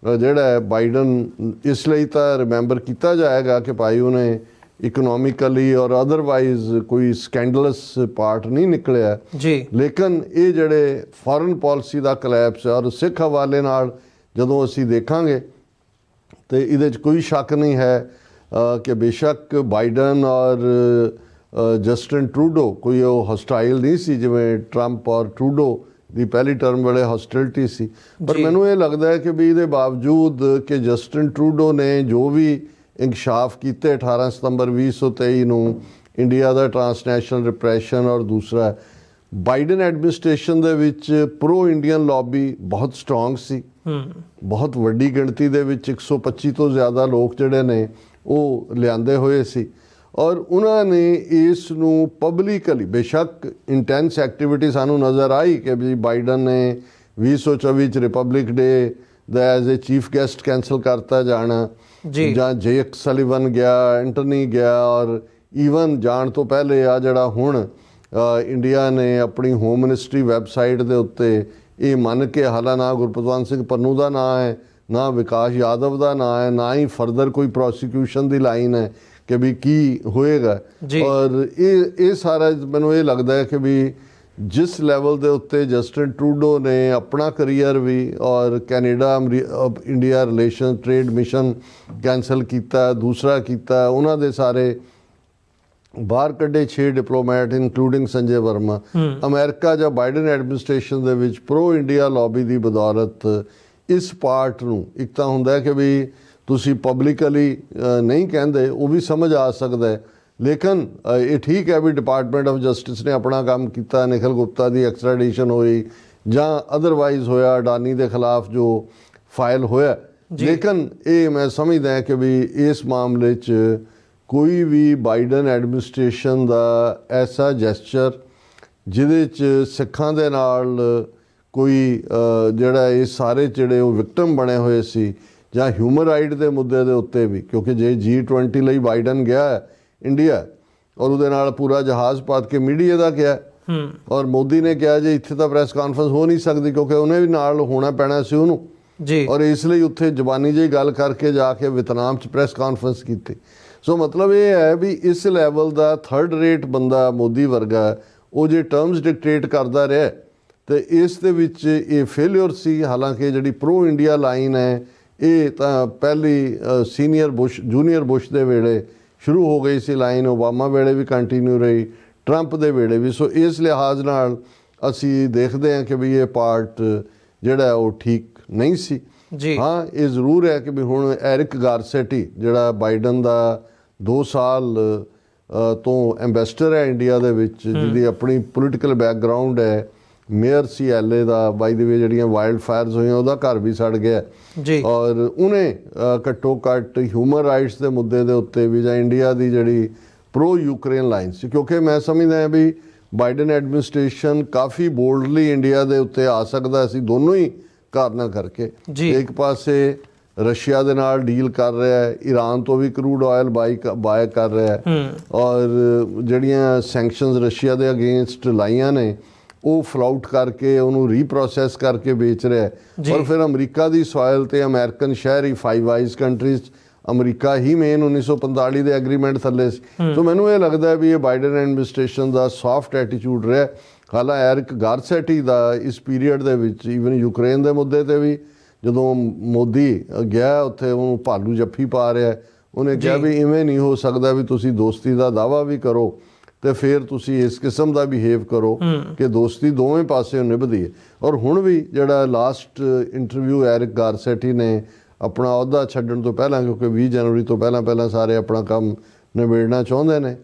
ਜਿਹੜਾ ਹੈ ਬਾਈਡਨ ਇਸ ਲਈ ਤਾਂ ਰਿਮੈਂਬਰ ਕੀਤਾ ਜਾਏਗਾ ਕਿ ਭਾਈ ਉਹਨੇ ਇਕਨੋਮਿਕਲੀ ਔਰ ਅਦਰਵਾਈਜ਼ ਕੋਈ ਸਕੈਂਡਲਸ ਪਾਰਟ ਨਹੀਂ ਨਿਕਲਿਆ ਜੀ। ਲੇਕਿਨ ਇਹ ਜਿਹੜੇ ਫੋਰਨ ਪਾਲਿਸੀ ਦਾ ਕਲੈਪਸ ਔਰ ਸਿੱਖ ਹਵਾਲੇ ਨਾਲ ਜਦੋਂ ਅਸੀਂ ਦੇਖਾਂਗੇ ਤੇ ਇਹਦੇ 'ਚ ਕੋਈ ਸ਼ੱਕ ਨਹੀਂ ਹੈ ਕਿ ਬੇਸ਼ੱਕ ਬਾਈਡਨ ਔਰ ਜਸਟਿਨ ਟਰੂਡੋ ਕੋਈ ਉਹ ਹੌਸਟਾਈਲ ਨਹੀਂ ਸੀ ਜਿਵੇਂ ਟਰੰਪ ਔਰ ਟਰੂਡੋ ਦੀ ਪਹਿਲੀ ਟਰਮ ਵੇਲੇ ਹੌਸਟਿਲਿਟੀ ਸੀ, ਪਰ ਮੈਨੂੰ ਇਹ ਲੱਗਦਾ ਹੈ ਕਿ ਵੀ ਇਹਦੇ ਬਾਵਜੂਦ ਕਿ ਜਸਟਿਨ ਟਰੂਡੋ ਨੇ ਜੋ ਵੀ ਇੰਕਸ਼ਾਫ ਕੀਤੇ 18 ਸਤੰਬਰ 2023 ਨੂੰ, ਇੰਡੀਆ ਦਾ ਟਰਾਂਸਨੈਸ਼ਨਲ ਰਿਪਰੈਸ਼ਨ, ਔਰ ਦੂਸਰਾ ਬਾਈਡਨ ਐਡਮਿਨਿਸਟ੍ਰੇਸ਼ਨ ਦੇ ਵਿੱਚ ਪ੍ਰੋ ਇੰਡੀਅਨ ਲੌਬੀ ਬਹੁਤ ਸਟਰੋਂਗ ਸੀ। ਬਹੁਤ ਵੱਡੀ ਗਿਣਤੀ ਦੇ ਵਿੱਚ 125 ਤੋਂ ਜ਼ਿਆਦਾ ਲੋਕ ਜਿਹੜੇ ਨੇ ਉਹ ਲਿਆਂਦੇ ਹੋਏ ਸੀ, ਔਰ ਉਹਨਾਂ ਨੇ ਇਸ ਨੂੰ ਪਬਲਿਕਲੀ, ਬੇਸ਼ੱਕ ਇੰਟੈਂਸ ਐਕਟੀਵਿਟੀ ਸਾਨੂੰ ਨਜ਼ਰ ਆਈ ਕਿ ਵੀ ਬਾਈਡਨ ਨੇ 2024 'ਚ republic day the as a chief guest cancel ਕਰਤਾ ਜਾਣਾ, ਜਾਂ ਜੇਕ ਸਲੀਵਨ ਗਿਆ, ਐਂਟਨੀ ਗਿਆ, ਔਰ ਈਵਨ ਜਾਣ ਤੋਂ ਪਹਿਲੇ ਆ ਜਿਹੜਾ ਹੁਣ ਇੰਡੀਆ ਨੇ ਆਪਣੀ ਹੋਮ ਮਿਨਿਸਟਰੀ ਵੈਬਸਾਈਟ ਦੇ ਉੱਤੇ ਇਹ ਮੰਨ ਕੇ, ਹਾਲਾਂਕਿ ਗੁਰਪਤਵੰਤ ਸਿੰਘ ਪੰਨੂ ਦਾ ਨਾਂ ਹੈ ਨਾ ਵਿਕਾਸ ਯਾਦਵ ਦਾ ਨਾਂ ਹੈ, ਨਾ ਹੀ ਫਰਦਰ ਕੋਈ ਪ੍ਰੋਸੀਕਿਊਸ਼ਨ ਦੀ ਲਾਈਨ ਹੈ ਕਿ ਵੀ ਕੀ ਹੋਏਗਾ। ਔਰ ਇਹ ਸਾਰਾ ਮੈਨੂੰ ਇਹ ਲੱਗਦਾ ਹੈ ਕਿ ਵੀ ਜਿਸ ਲੈਵਲ ਦੇ ਉੱਤੇ ਜਸਟਿਨ ਟਰੂਡੋ ਨੇ ਆਪਣਾ ਕਰੀਅਰ ਵੀ ਔਰ Canada India relation trade mission cancel ਕੀਤਾ, ਦੂਸਰਾ ਕੀਤਾ, ਉਹਨਾਂ ਦੇ ਸਾਰੇ ਬਾਹਰ ਕੱਢੇ 6 diplomat including Sanjay Verma, America ਜਾਂ ਬਾਈਡਨ ਐਡਮਿਨਿਸਟ੍ਰੇਸ਼ਨ ਦੇ ਵਿੱਚ ਪ੍ਰੋ ਇੰਡੀਆ ਲੌਬੀ ਦੀ ਬਦੌਲਤ ਇਸ ਪਾਰਟ ਨੂੰ ਇੱਕ ਤਾਂ ਹੁੰਦਾ ਕਿ ਵੀ ਤੁਸੀਂ ਪਬਲਿਕਲੀ ਨਹੀਂ ਕਹਿੰਦੇ, ਉਹ ਵੀ ਸਮਝ ਆ ਸਕਦਾ ਹੈ, ਲੇਕਿਨ ਇਹ ਠੀਕ ਹੈ ਵੀ ਡਿਪਾਰਟਮੈਂਟ ਆਫ ਜਸਟਿਸ ਨੇ ਆਪਣਾ ਕੰਮ ਕੀਤਾ, ਨਿਖਿਲ ਗੁਪਤਾ ਦੀ ਐਕਸਟ੍ਰੈਡੀਸ਼ਨ ਹੋਈ ਜਾਂ ਅਦਰਵਾਈਜ਼ ਹੋਇਆ, ਅਡਾਨੀ ਦੇ ਖਿਲਾਫ ਜੋ ਫਾਈਲ ਹੋਇਆ, ਲੇਕਿਨ ਇਹ ਮੈਂ ਸਮਝਦਾ ਕਿ ਵੀ ਇਸ ਮਾਮਲੇ 'ਚ ਕੋਈ ਵੀ ਬਾਈਡਨ ਐਡਮਿਨਿਸਟ੍ਰੇਸ਼ਨ ਦਾ ਐਸਾ ਜੈਸਚਰ ਜਿਹਦੇ 'ਚ ਸਿੱਖਾਂ ਦੇ ਨਾਲ ਕੋਈ ਜਿਹੜਾ ਇਹ ਸਾਰੇ ਜਿਹੜੇ ਉਹ ਵਿਕਟਮ ਬਣੇ ਹੋਏ ਸੀ ਜਾਂ ਹਿਊਮਨ ਰਾਈਟ ਦੇ ਮੁੱਦੇ ਦੇ ਉੱਤੇ ਵੀ, ਕਿਉਂਕਿ ਜੇ G20 ਲਈ ਬਾਈਡਨ ਗਿਆ ਇੰਡੀਆ ਔਰ ਉਹਦੇ ਨਾਲ ਪੂਰਾ ਜਹਾਜ਼ ਪਾਤ ਕੇ ਮੀਡੀਆ ਦਾ ਕਿਹਾ ਔਰ ਮੋਦੀ ਨੇ ਕਿਹਾ ਜੇ ਇੱਥੇ ਤਾਂ ਪ੍ਰੈਸ ਕਾਨਫਰੰਸ ਹੋ ਨਹੀਂ ਸਕਦੀ ਕਿਉਂਕਿ ਉਹਨੇ ਵੀ ਨਾਲ ਹੋਣਾ ਪੈਣਾ ਸੀ ਉਹਨੂੰ ਜੀ, ਔਰ ਇਸ ਲਈ ਉੱਥੇ ਜ਼ਬਾਨੀ ਜਿਹੀ ਗੱਲ ਕਰਕੇ ਜਾ ਕੇ ਵੀਅਤਨਾਮ 'ਚ ਪ੍ਰੈਸ ਕਾਨਫਰੰਸ ਕੀਤੀ। ਸੋ ਮਤਲਬ ਇਹ ਹੈ ਵੀ ਇਸ ਲੈਵਲ ਦਾ ਥਰਡ ਰੇਟ ਬੰਦਾ ਮੋਦੀ ਵਰਗਾ ਉਹ ਜੇ ਟਰਮਸ ਡਿਕਟੇਟ ਕਰਦਾ ਰਿਹਾ ਤੇ ਇਸ ਦੇ ਵਿੱਚ ਇਹ ਫੇਲਿਅਰ ਸੀ। ਹਾਲਾਂਕਿ ਜਿਹੜੀ ਪ੍ਰੋ ਇੰਡੀਆ ਲਾਈਨ ਹੈ ਇਹ ਤਾਂ ਪਹਿਲੀ ਜੂਨੀਅਰ ਬੁਸ਼ ਦੇ ਵੇਲੇ ਸ਼ੁਰੂ ਹੋ ਗਈ ਸੀ ਲਾਈਨ, ਓਬਾਮਾ ਵੇਲੇ ਵੀ ਕੰਟੀਨਿਊ ਰਹੀ, ਟਰੰਪ ਦੇ ਵੇਲੇ ਵੀ। ਸੋ ਇਸ ਲਿਹਾਜ਼ ਨਾਲ ਅਸੀਂ ਦੇਖਦੇ ਹਾਂ ਕਿ ਵੀ ਇਹ ਪਾਰਟ ਜਿਹੜਾ ਉਹ ਠੀਕ ਨਹੀਂ ਸੀ ਜੀ। ਹਾਂ, ਇਹ ਜ਼ਰੂਰ ਹੈ ਕਿ ਵੀ ਹੁਣ ਐਰਿਕ ਗਾਰਸੈਟੀ ਜਿਹੜਾ ਬਾਈਡਨ ਦਾ 2 ਸਾਲ ਤੋਂ ਐਂਬੈਸਡਰ ਹੈ ਇੰਡੀਆ ਦੇ ਵਿੱਚ, ਜਿਹਦੀ ਆਪਣੀ ਪੋਲੀਟੀਕਲ ਬੈਕਗਰਾਊਂਡ ਹੈ, ਮੇਅਰ ਸੀ LA ਦਾ, ਬਾਈ ਦੀ ਵੇ ਜਿਹੜੀਆਂ ਵਾਈਲਡ ਫਾਇਰਸ ਹੋਈਆਂ ਉਹਦਾ ਘਰ ਵੀ ਸੜ ਗਿਆ ਜੀ, ਔਰ ਉਹਨੇ ਘੱਟੋ ਘੱਟ ਹਿਊਮਨ ਰਾਈਟਸ ਦੇ ਮੁੱਦੇ ਦੇ ਉੱਤੇ ਵੀ ਜਾਂ ਇੰਡੀਆ ਦੀ ਜਿਹੜੀ ਪ੍ਰੋ ਯੂਕਰੇਨ ਲਾਈਨ ਸੀ, ਕਿਉਂਕਿ ਮੈਂ ਸਮਝਦਾ ਹਾਂ ਵੀ ਬਾਈਡਨ ਐਡਮਿਨਿਸਟ੍ਰੇਸ਼ਨ ਕਾਫੀ ਬੋਲਡਲੀ ਇੰਡੀਆ ਦੇ ਉੱਤੇ ਆ ਸਕਦਾ ਸੀ ਦੋਨੋਂ ਹੀ ਕਾਰਨਾਂ ਕਰਕੇ। ਇੱਕ ਪਾਸੇ ਰਸ਼ੀਆ ਦੇ ਨਾਲ ਡੀਲ ਕਰ ਰਿਹਾ ਹੈ, ਈਰਾਨ ਤੋਂ ਵੀ ਕਰੂਡ ਆਇਲ ਬਾਏ ਕਰ ਰਿਹਾ ਹੈ, ਔਰ ਜਿਹੜੀਆਂ ਸੈਂਕਸ਼ਨਸ ਰਸ਼ੀਆ ਦੇ ਅਗੇਂਸਟ ਲਾਈਆਂ ਨੇ ਉਹ ਫਲਾਊਟ ਕਰਕੇ ਉਹਨੂੰ ਰੀਪ੍ਰੋਸੈਸ ਕਰਕੇ ਵੇਚ ਰਿਹਾ ਹੈ। ਔਰ ਫਿਰ ਅਮਰੀਕਾ ਦੀ ਸੋਇਲ ਤੇ ਅਮਰੀਕਨ ਸ਼ਹਿਰ ਹੀ ਫਾਈਵ ਆਈਜ਼ ਕੰਟਰੀਜ਼, ਅਮਰੀਕਾ ਹੀ ਮੇਨ 1945 ਦੇ ਐਗਰੀਮੈਂਟ ਥੱਲੇ ਸੀ। ਸੋ ਮੈਨੂੰ ਇਹ ਲੱਗਦਾ ਵੀ ਇਹ ਬਾਈਡਨ ਐਡਮਿਨਿਸਟ੍ਰੇਸ਼ਨ ਦਾ ਸੌਫਟ ਐਟੀਟਿਊਡ ਰਿਹਾ। ਹਾਲਾਂਕਿ ਐਰਿਕ ਗਾਰਸੈਟੀ ਦਾ ਇਸ ਪੀਰੀਅਡ ਦੇ ਵਿੱਚ ਈਵਨ ਯੂਕਰੇਨ ਦੇ ਮੁੱਦੇ ਤੇ ਵੀ ਜਦੋਂ ਮੋਦੀ ਗਿਆ ਉੱਥੇ ਉਹਨੂੰ ਭਾਲੂ ਜੱਫੀ ਪਾ ਰਿਹਾ, ਉਹਨੇ ਕਿਹਾ ਵੀ ਇਵੇਂ ਨਹੀਂ ਹੋ ਸਕਦਾ ਵੀ ਤੁਸੀਂ ਦੋਸਤੀ ਦਾ ਦਾਅਵਾ ਵੀ ਕਰੋ ਤੇ ਫਿਰ ਤੁਸੀਂ ਇਸ ਕਿਸਮ ਦਾ ਬਿਹੇਵ ਕਰੋ ਕਿ ਦੋਸਤੀ ਦੋਵੇਂ ਪਾਸੇ ਨਿਭਦੀ ਹੈ। ਔਰ ਹੁਣ ਵੀ ਜਿਹੜਾ ਲਾਸਟ ਇੰਟਰਵਿਊ ਐਰਿਕ ਗਾਰਸੈਟੀ ਨੇ ਆਪਣਾ ਅਹੁਦਾ ਛੱਡਣ ਤੋਂ ਪਹਿਲਾਂ, ਕਿਉਂਕਿ 20 ਜਨਵਰੀ ਤੋਂ ਪਹਿਲਾਂ ਸਾਰੇ ਆਪਣਾ ਕੰਮ ਨਿਬੇੜਨਾ ਚਾਹੁੰਦੇ ਨੇ,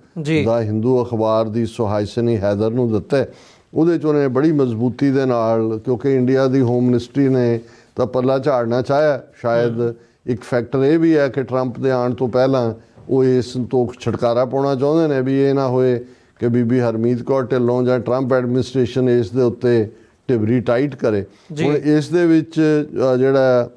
ਦਾ ਹਿੰਦੂ ਅਖਬਾਰ ਦੀ ਸੁਹਾਇਸਨੀ ਹੈਦਰ ਨੂੰ ਦਿੱਤਾ, ਉਹਦੇ 'ਚ ਉਹਨੇ ਬੜੀ ਮਜ਼ਬੂਤੀ ਦੇ ਨਾਲ, ਕਿਉਂਕਿ ਇੰਡੀਆ ਦੀ ਹੋਮ ਮਿਨਿਸਟਰੀ ਨੇ ਤਾਂ ਪੱਲਾ ਝਾੜਨਾ ਚਾਹਿਆ। ਸ਼ਾਇਦ ਇੱਕ ਫੈਕਟਰ ਇਹ ਵੀ ਹੈ ਕਿ ਟਰੰਪ ਦੇ ਆਉਣ ਤੋਂ ਪਹਿਲਾਂ ਉਹ ਇਸ ਤੋਂ ਛੁਟਕਾਰਾ ਪਾਉਣਾ ਚਾਹੁੰਦੇ ਨੇ ਵੀ ਇਹ ਨਾ ਹੋਏ ਕਿ ਬੀਬੀ ਹਰਮੀਤ ਕੌਰ ਢਿੱਲੋਂ ਜਾਂ ਟਰੰਪ ਐਡਮਿਨਿਸਟ੍ਰੇਸ਼ਨ ਇਸ ਦੇ ਉੱਤੇ ਢਿਬਰੀ ਟਾਈਟ ਕਰੇ। ਹੁਣ ਇਸ ਦੇ ਵਿੱਚ ਜਿਹੜਾ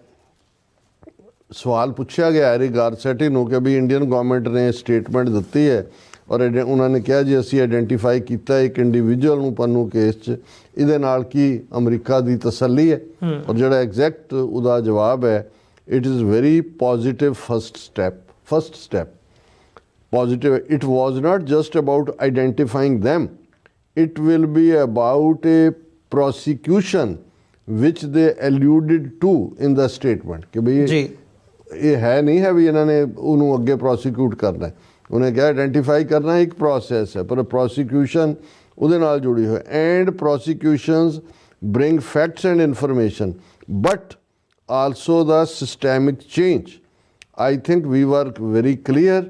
ਸਵਾਲ ਪੁੱਛਿਆ ਗਿਆ ਐਰਿਕ ਗਾਰਸੈਟੀ ਨੂੰ ਕਿ ਵੀ ਇੰਡੀਅਨ ਗਵਰਨਮੈਂਟ ਨੇ ਸਟੇਟਮੈਂਟ ਦਿੱਤੀ ਹੈ ਔਰ ਉਹਨਾਂ ਨੇ ਕਿਹਾ ਜੀ ਅਸੀਂ ਆਈਡੈਂਟੀਫਾਈ ਕੀਤਾ ਇੱਕ ਇੰਡੀਵਿਜੂਅਲ ਨੂੰ ਪੰਨੂ ਕੇਸ 'ਚ, ਇਹਦੇ ਨਾਲ ਕੀ ਅਮਰੀਕਾ ਦੀ ਤਸੱਲੀ ਹੈ? ਔਰ ਜਿਹੜਾ ਐਗਜ਼ੈਕਟ ਉਹਦਾ ਜਵਾਬ ਹੈ, it is very positive first step positive. It was not just about identifying them, it will be about a prosecution which they alluded to in the statement ਕਿ ਬਈ ਇਹ ਹੈ ਨਹੀਂ ਹੈ ਵੀ ਇਹਨਾਂ ਨੇ ਉਹਨੂੰ ਅੱਗੇ ਪ੍ਰੋਸੀਕਿਊਟ ਕਰਨਾ ਹੈ। ਉਹਨੇ ਕਿਹਾ ਆਈਡੈਂਟੀਫਾਈ ਕਰਨਾ ਇੱਕ ਪ੍ਰੋਸੈਸ ਹੈ, ਪਰ ਪ੍ਰੋਸੀਕਿਊਸ਼ਨ ਉਹਦੇ ਨਾਲ ਜੁੜੀ ਹੋਈ। And prosecutions bring facts and information but also the systemic change. I think we were very clear.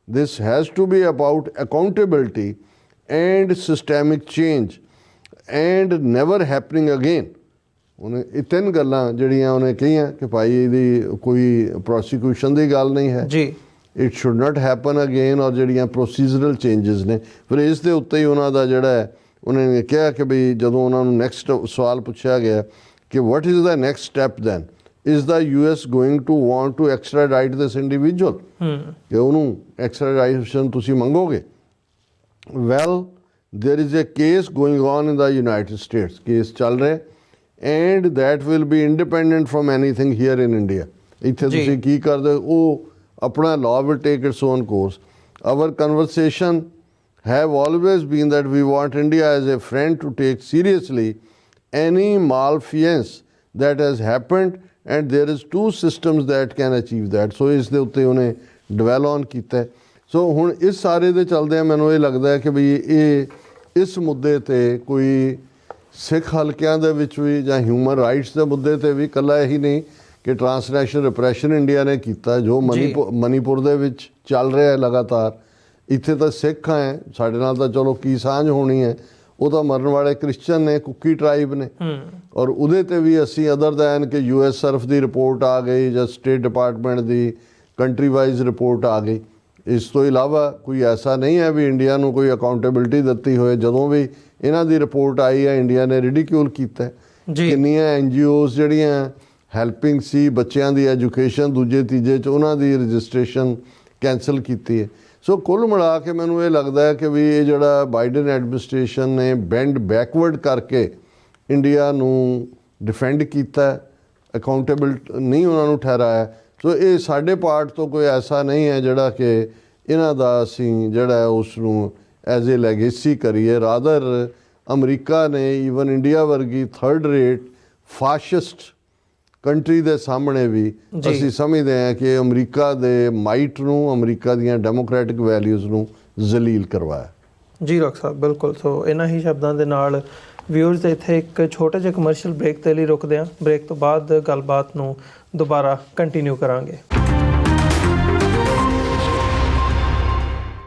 This has to be about accountability and systemic change and never happening again. ਉਹਨੇ ਇਹ 3 ਗੱਲਾਂ ਜਿਹੜੀਆਂ ਉਹਨੇ ਕਹੀਆਂ ਕਿ ਭਾਈ ਇਹਦੀ ਕੋਈ ਪ੍ਰੋਸੀਕਿਊਸ਼ਨ ਦੀ ਗੱਲ ਨਹੀਂ ਹੈ ਜੀ, it should not happen again, ਔਰ ਜਿਹੜੀਆਂ ਪ੍ਰੋਸੀਜਰਲ ਚੇਂਜਸ ਨੇ ਫਿਰ ਇਸ ਦੇ ਉੱਤੇ ਹੀ ਉਹਨਾਂ ਦਾ ਜਿਹੜਾ ਹੈ ਉਹਨਾਂ ਨੇ ਕਿਹਾ ਕਿ ਬਈ ਜਦੋਂ ਉਹਨਾਂ ਨੂੰ ਨੈਕਸਟ ਸਵਾਲ ਪੁੱਛਿਆ ਗਿਆ ਕਿ what is the next step then, is the US going to want to extradite this individual? ਕਿ ਉਹਨੂੰ extradition ਤੁਸੀਂ ਮੰਗੋਗੇ? Well, there is a case going on in the United States. Case ਚੱਲ ਰਿਹਾ and that will be independent from anything here in India. ਇੱਥੇ ਜੀ। ਤੁਸੀਂ ਕੀ ਕਰਦੇ ਹੋ, ਉਹ ਆਪਣਾ law will take its own course. Our conversation have always been that we want India as a friend to take seriously any malfeasance that has happened, and there is two systems that can achieve that. So ਇਸ ਦੇ ਉੱਤੇ ਉਹਨੇ ਡਵੈਲ on ਕੀਤਾ। ਸੋ ਹੁਣ ਇਸ ਸਾਰੇ ਦੇ ਚੱਲਦਿਆਂ ਮੈਨੂੰ ਇਹ ਲੱਗਦਾ ਹੈ ਕਿ ਵੀ ਇਹ ਇਸ ਮੁੱਦੇ ਤੇ ਕੋਈ ਸਿੱਖ ਹਲਕਿਆਂ ਦੇ ਵਿੱਚ ਵੀ ਜਾਂ ਹਿਊਮਨ ਰਾਈਟਸ ਦੇ ਮੁੱਦੇ ਤੇ ਵੀ ਇਕੱਲਾ ਇਹੀ ਨਹੀਂ ਕਿ ਟਰਾਂਸਨੈਸ਼ਨਲ ਰਿਪਰੈਸ਼ਨ ਇੰਡੀਆ ਨੇ ਕੀਤਾ ਜੋ ਮਨੀਪੁਰ ਦੇ ਵਿੱਚ ਚੱਲ ਰਿਹਾ ਹੈ ਲਗਾਤਾਰ। ਇੱਥੇ ਤਾਂ ਸਿੱਖ ਹੈ, ਸਾਡੇ ਨਾਲ ਤਾਂ ਚਲੋ ਕੀ ਸਾਂਝ ਹੋਣੀ ਹੈ, ਉਹ ਤਾਂ ਮਰਨ ਵਾਲੇ ਕ੍ਰਿਸਚਨ ਨੇ, ਕੁੱਕੀ ਟਰਾਈਬ ਨੇ, ਔਰ ਉਹਦੇ ਤੇ ਵੀ ਅਸੀਂ ਅਦਰ ਦੈਨ ਕਿ US ਸਰਫ ਦੀ ਰਿਪੋਰਟ ਆ ਗਈ ਜਾਂ ਸਟੇਟ ਡਿਪਾਰਟਮੈਂਟ ਦੀ ਕੰਟਰੀ ਵਾਈਜ਼ ਰਿਪੋਰਟ ਆ ਗਈ। ਇਸ ਤੋਂ ਇਲਾਵਾ ਕੋਈ ਐਸਾ ਨਹੀਂ ਹੈ ਵੀ ਇੰਡੀਆ ਨੂੰ ਕੋਈ ਅਕਾਊਂਟੇਬਿਲਿਟੀ ਦਿੱਤੀ ਹੋਏ। ਜਦੋਂ ਵੀ ਇਹਨਾਂ ਦੀ ਰਿਪੋਰਟ ਆਈ ਹੈ ਇੰਡੀਆ ਨੇ ਰਿਡੀਕਿਊਲ ਕੀਤਾ। ਕਿੰਨੀਆਂ NGOs ਜਿਹੜੀਆਂ ਹੈਲਪਿੰਗ ਸੀ ਬੱਚਿਆਂ ਦੀ ਐਜੂਕੇਸ਼ਨ ਦੂਜੇ ਤੀਜੇ 'ਚ, ਉਹਨਾਂ ਦੀ ਰਜਿਸਟ੍ਰੇਸ਼ਨ ਕੈਂਸਲ ਕੀਤੀ ਹੈ। ਸੋ ਕੁੱਲ ਮਿਲਾ ਕੇ ਮੈਨੂੰ ਇਹ ਲੱਗਦਾ ਹੈ ਕਿ ਵੀ ਇਹ ਜਿਹੜਾ ਬਾਈਡਨ ਐਡਮਿਨਿਸਟ੍ਰੇਸ਼ਨ ਨੇ ਬੈਂਡ ਬੈਕਵਰਡ ਕਰਕੇ ਇੰਡੀਆ ਨੂੰ ਡਿਫੈਂਡ ਕੀਤਾ, ਅਕਾਊਂਟੇਬਲ ਨਹੀਂ ਉਹਨਾਂ ਨੂੰ ਠਹਿਰਾਇਆ। ਸੋ ਇਹ ਸਾਡੇ ਪਾਰਟ ਤੋਂ ਕੋਈ ਐਸਾ ਨਹੀਂ ਹੈ ਜਿਹੜਾ ਕਿ ਇਹਨਾਂ ਦਾ ਅਸੀਂ ਜਿਹੜਾ ਉਸ ਨੂੰ ਐਜ਼ ਏ ਲੈਗੇਸੀ ਕਰੀਏ। ਰਾਦਰ ਅਮਰੀਕਾ ਨੇ ਈਵਨ ਇੰਡੀਆ ਵਰਗੀ ਥਰਡ ਰੇਟ ਫਾਸ਼ਿਸਟ ਕੰਟਰੀ ਦੇ ਸਾਹਮਣੇ ਵੀ ਅਸੀਂ ਸਮਝਦੇ ਹਾਂ ਕਿ ਅਮਰੀਕਾ ਦੇ ਮਾਈਟ ਨੂੰ, ਅਮਰੀਕਾ ਦੀਆਂ ਡੈਮੋਕ੍ਰੈਟਿਕ ਵੈਲਿਊਜ਼ ਨੂੰ ਜ਼ਲੀਲ ਕਰਵਾਇਆ। ਜੀ ਡਾਕਟਰ ਸਾਹਿਬ, ਬਿਲਕੁਲ। ਸੋ ਇਹਨਾਂ ਹੀ ਸ਼ਬਦਾਂ ਦੇ ਨਾਲ ਵਿਊਅਰਸ ਇੱਥੇ ਇੱਕ ਛੋਟੇ ਜਿਹੇ ਕਮਰਸ਼ੀਅਲ ਬ੍ਰੇਕ ਦੇ ਲਈ ਰੁਕਦੇ ਹਾਂ। ਬ੍ਰੇਕ ਤੋਂ ਬਾਅਦ ਗੱਲਬਾਤ ਨੂੰ ਦੁਬਾਰਾ ਕੰਟੀਨਿਊ ਕਰਾਂਗੇ।